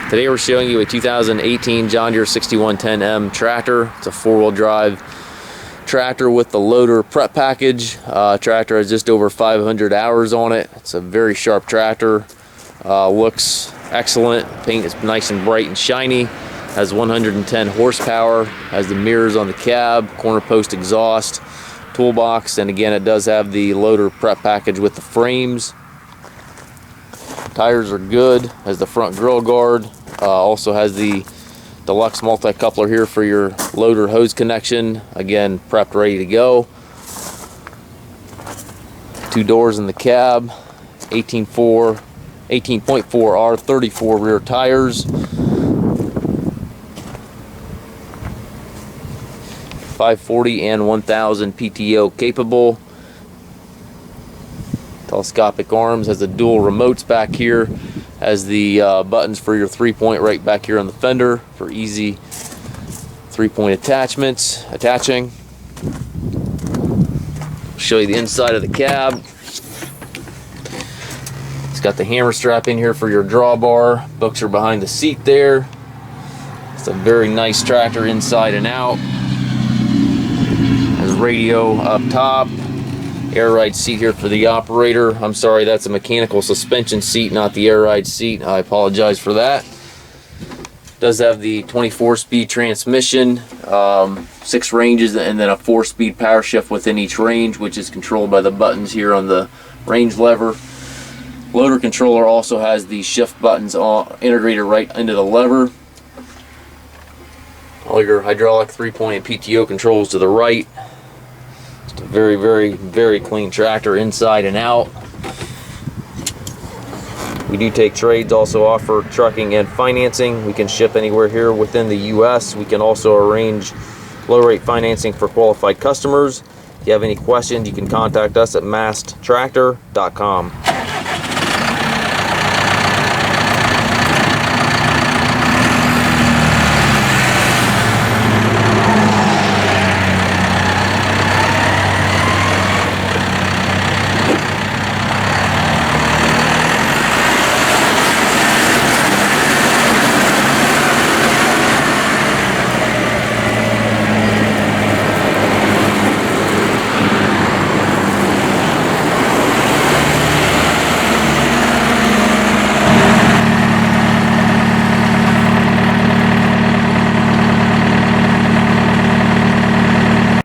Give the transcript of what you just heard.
Today we're showing you a 2018 John Deere 6110M tractor. It's a four-wheel drive tractor with the loader prep package. Tractor has just over 500 hours on it. It's a very sharp tractor. Looks excellent. Paint is nice and bright and shiny. Has 110 horsepower. Has the mirrors on the cab, corner post exhaust, toolbox, and again it does have the loader prep package with the frames. Tires are good. Has the front grill guard. Also has the Deluxe multi-coupler here for your loader hose connection. Again, prepped, ready to go. Two doors in the cab. 18.4 R34 rear tires. 540 and 1000 PTO capable. Telescopic arms. Has the dual remotes back here. Has the buttons for your 3-point right back here on the fender for easy 3-point attaching. Show you the inside of the cab. It's got the hammer strap in here for your drawbar. Books are behind the seat there. It's a very nice tractor inside and out. Has radio up top. Air ride seat here for the operator. I'm sorry, that's a mechanical suspension seat, not the air ride seat. I apologize for that. Does have the 24-speed transmission, 6 ranges, and then a 4-speed power shift within each range, which is controlled by the buttons here on the range lever. Loader controller also has the shift buttons integrated right into the lever. All your hydraulic 3-point PTO controls to the right. Just a very, very, very clean tractor inside and out. We do take trades, also offer trucking and financing. We can ship anywhere here within the US. We can also arrange low rate financing for qualified customers. If you have any questions, you can contact us at masttractor.com.